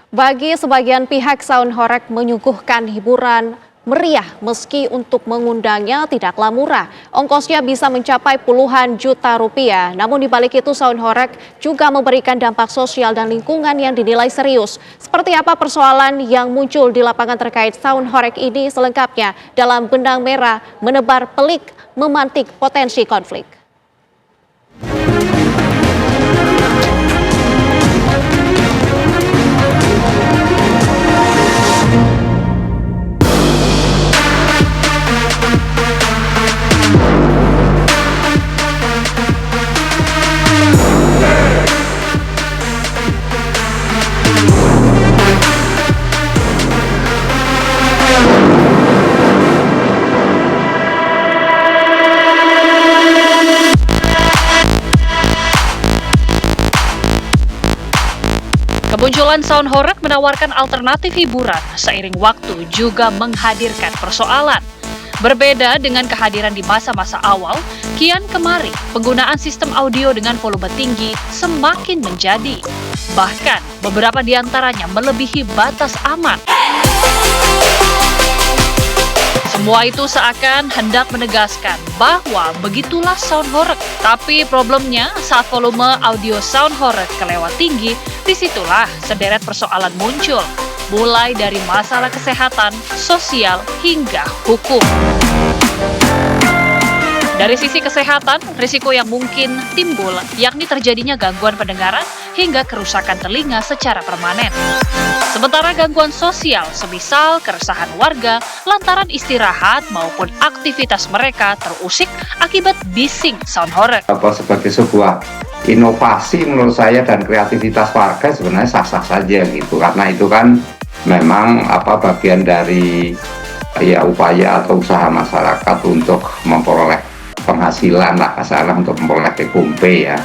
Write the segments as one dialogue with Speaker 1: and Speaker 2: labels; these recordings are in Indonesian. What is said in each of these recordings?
Speaker 1: Bagi sebagian pihak, sound horeg menyuguhkan hiburan meriah meski untuk mengundangnya tidaklah murah. Ongkosnya bisa mencapai puluhan juta rupiah. Namun di balik itu sound horeg juga memberikan dampak sosial dan lingkungan yang dinilai serius. Seperti apa persoalan yang muncul di lapangan terkait sound horeg ini selengkapnya dalam Benang Merah Menebar Pelik Memantik Potensi Konflik.
Speaker 2: Kemunculan sound horeg menawarkan alternatif hiburan, seiring waktu juga menghadirkan persoalan. Berbeda dengan kehadiran di masa-masa awal, kian kemari penggunaan sistem audio dengan volume tinggi semakin menjadi. Bahkan beberapa di antaranya melebihi batas aman. Semua itu seakan hendak menegaskan bahwa begitulah sound horeg. Tapi problemnya saat volume audio sound horeg kelewat tinggi, disitulah sederet persoalan muncul. Mulai dari masalah kesehatan, sosial, hingga hukum. Dari sisi kesehatan, risiko yang mungkin timbul yakni terjadinya gangguan pendengaran hingga kerusakan telinga secara permanen. Sementara gangguan sosial, semisal keresahan warga lantaran istirahat maupun aktivitas mereka terusik akibat bising sound horeg.
Speaker 3: Sebagai sebuah inovasi menurut saya dan kreativitas warga sebenarnya sah-sah saja gitu, karena itu kan memang bagian dari upaya atau usaha masyarakat untuk memperoleh penghasilan lah, kasarnya untuk memperoleh TKP ya,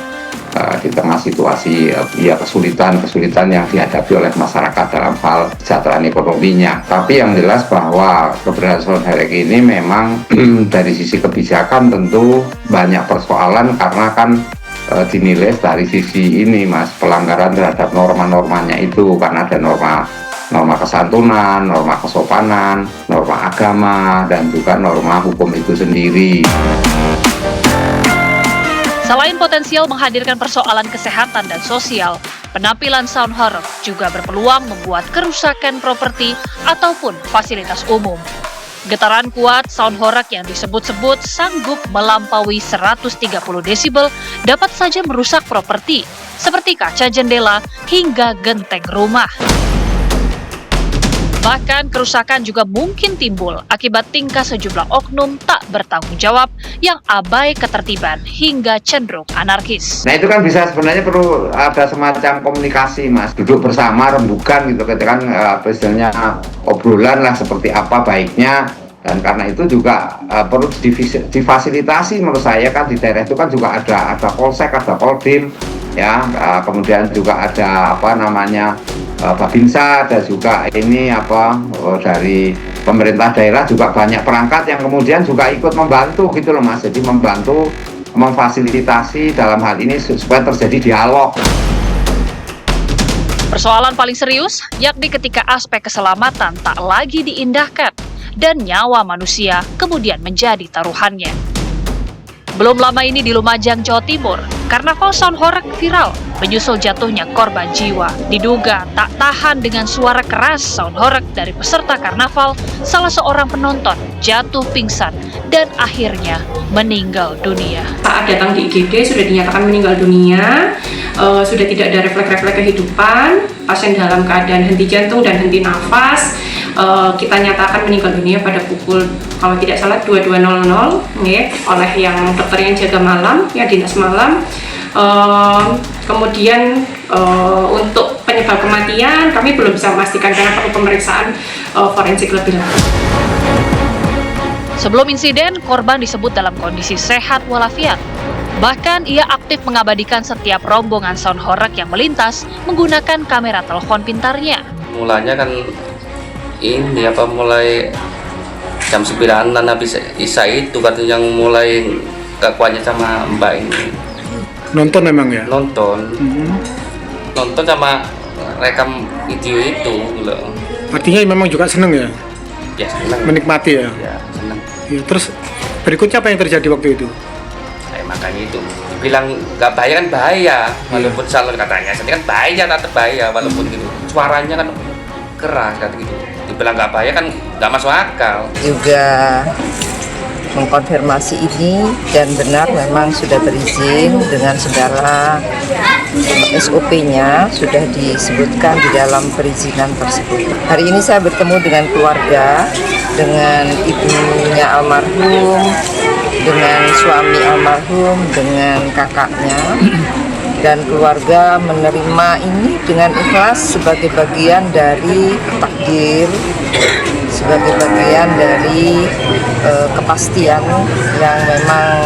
Speaker 3: di tengah situasi kesulitan yang dihadapi oleh masyarakat dalam hal kesejahteraan ekonominya. Tapi yang jelas bahwa keberadaan sound horeg ini memang dari sisi kebijakan tentu banyak persoalan, karena kan dinilai dari sisi ini pelanggaran terhadap norma-normanya itu, karena ada norma kesantunan, norma kesopanan, norma agama, dan juga norma hukum itu sendiri.
Speaker 2: Selain potensial menghadirkan persoalan kesehatan dan sosial, penampilan sound horeg juga berpeluang membuat kerusakan properti ataupun fasilitas umum. Getaran kuat sound horeg yang disebut-sebut sanggup melampaui 130 desibel dapat saja merusak properti, seperti kaca jendela hingga genteng rumah. Bahkan kerusakan juga mungkin timbul akibat tingkah sejumlah oknum tak bertanggung jawab yang abai ketertiban hingga cenderung anarkis.
Speaker 3: Nah itu kan bisa sebenarnya perlu ada semacam komunikasi duduk bersama, rembukan gitu, kan istilahnya obrolan lah seperti apa baiknya. Dan karena itu juga perlu difasilitasi menurut saya, kan di daerah itu kan juga ada polsek, ada poldim ya, kemudian juga ada Babinsa, ada juga dari pemerintah daerah juga banyak perangkat yang kemudian juga ikut membantu gitu loh Mas. Jadi membantu memfasilitasi dalam hal ini supaya terjadi dialog.
Speaker 2: Persoalan paling serius yakni ketika aspek keselamatan tak lagi diindahkan dan nyawa manusia kemudian menjadi taruhannya. Belum lama ini di Lumajang, Jawa Timur, karnaval sound horeg viral menyusul jatuhnya korban jiwa. Diduga tak tahan dengan suara keras sound horeg dari peserta karnaval, salah seorang penonton jatuh pingsan dan akhirnya meninggal dunia.
Speaker 4: Saat datang di IGD sudah dinyatakan meninggal dunia, sudah tidak ada refleks-refleks kehidupan, pasien dalam keadaan henti jantung dan henti nafas. Kita nyatakan meninggal dunia pada pukul, kalau tidak salah 22.00 oleh yang dokter yang jaga malam, ya dinas malam. Kemudian untuk penyebab kematian kami belum bisa memastikan karena perlu pemeriksaan forensik lebih lanjut.
Speaker 2: Sebelum insiden, korban disebut dalam kondisi sehat walafiat. Bahkan ia aktif mengabadikan setiap rombongan sound horeg yang melintas menggunakan kamera telepon pintarnya.
Speaker 5: Mulanya kan mulai jam 9-an habis Isya itu katanya yang mulai gakuannya sama Mbak ini.
Speaker 6: Nonton emang ya?
Speaker 5: Nonton. Nonton sama rekam video itu loh.
Speaker 6: Artinya memang juga seneng ya,
Speaker 5: Ya seneng.
Speaker 6: menikmati ya.
Speaker 5: Ya seneng.
Speaker 6: Ya, terus berikutnya apa yang terjadi waktu itu?
Speaker 5: Makanya itu dibilang nggak bahaya kan bahaya, walaupun salon katanya jadi kan bahaya, tetap bahaya walaupun gitu suaranya kan keras kan gitu. Dibilang nggak bahaya kan nggak masuk akal.
Speaker 7: Juga mengkonfirmasi ini dan benar memang sudah berizin dengan segala SOP-nya sudah disebutkan di dalam perizinan tersebut. Hari ini saya bertemu dengan keluarga, dengan ibunya almarhum, dengan suami almarhum, dengan kakaknya, dan keluarga menerima ini dengan ikhlas sebagai bagian dari takdir, sebagai bagian dari kepastian yang memang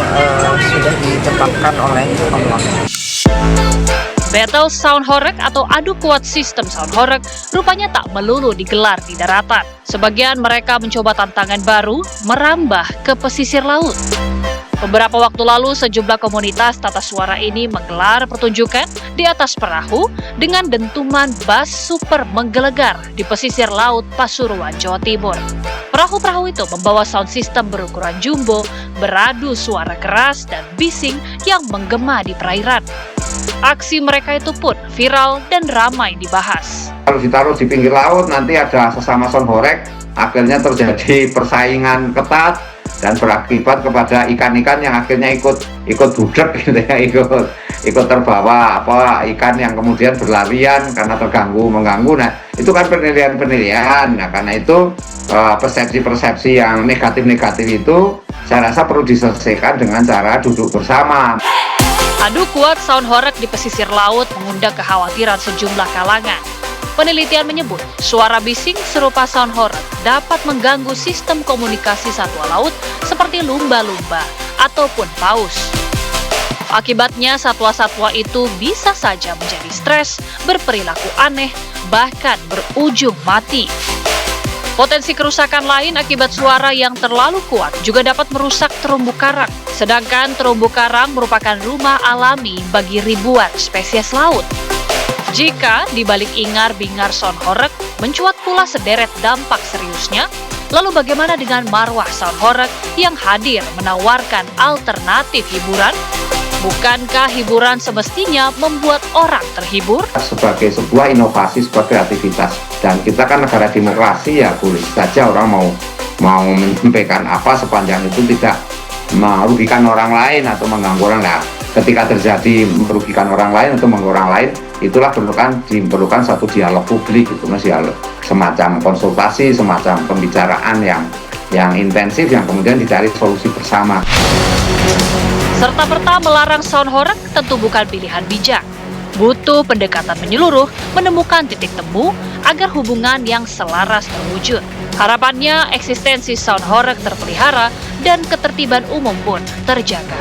Speaker 7: sudah ditetapkan oleh Allah.
Speaker 2: Battle Sound Horeg atau adu kuat sistem Sound Horeg rupanya tak melulu digelar di daratan. Sebagian mereka mencoba tantangan baru, merambah ke pesisir laut. Beberapa waktu lalu, sejumlah komunitas tata suara ini menggelar pertunjukan di atas perahu dengan dentuman bass super menggelegar di pesisir laut Pasuruan, Jawa Timur. Perahu-perahu itu membawa sound system berukuran jumbo, beradu suara keras dan bising yang menggema di perairan. Aksi mereka itu pun viral dan ramai dibahas.
Speaker 3: Kalau ditaruh di pinggir laut, nanti ada sesama sound horeg, akhirnya terjadi persaingan ketat dan berakibat kepada ikan-ikan yang akhirnya ikut budek gitu ya, ikut terbawa ikan yang kemudian berlarian karena mengganggu. Nah, itu kan penilaian. Nah, karena itu persepsi-persepsi yang negatif itu saya rasa perlu diselesaikan dengan cara duduk bersama.
Speaker 2: Adu kuat sound horeg di pesisir laut mengundang kekhawatiran sejumlah kalangan. Penelitian menyebut, suara bising serupa sound horeg dapat mengganggu sistem komunikasi satwa laut seperti lumba-lumba ataupun paus. Akibatnya, satwa-satwa itu bisa saja menjadi stres, berperilaku aneh, bahkan berujung mati. Potensi kerusakan lain akibat suara yang terlalu kuat juga dapat merusak terumbu karang. Sedangkan terumbu karang merupakan rumah alami bagi ribuan spesies laut. Jika di balik ingar-bingar sound horeg mencuat pula sederet dampak seriusnya, lalu bagaimana dengan marwah sound horeg yang hadir menawarkan alternatif hiburan? Bukankah hiburan semestinya membuat orang terhibur?
Speaker 3: Sebagai sebuah inovasi, sebuah kreativitas, dan kita kan negara demokrasi, ya boleh saja orang mau menyampaikan apa sepanjang itu tidak merugikan orang lain atau mengganggu orang lain. Ketika terjadi merugikan orang lain atau mengganggu orang lain, itulah diperlukan satu dialog publik, itu dialog, semacam konsultasi, semacam pembicaraan yang intensif, yang kemudian dicari solusi bersama.
Speaker 2: Serta-merta melarang sound horeg tentu bukan pilihan bijak. Butuh pendekatan menyeluruh, menemukan titik temu agar hubungan yang selaras terwujud. Harapannya eksistensi sound horeg terpelihara dan ketertiban umum pun terjaga.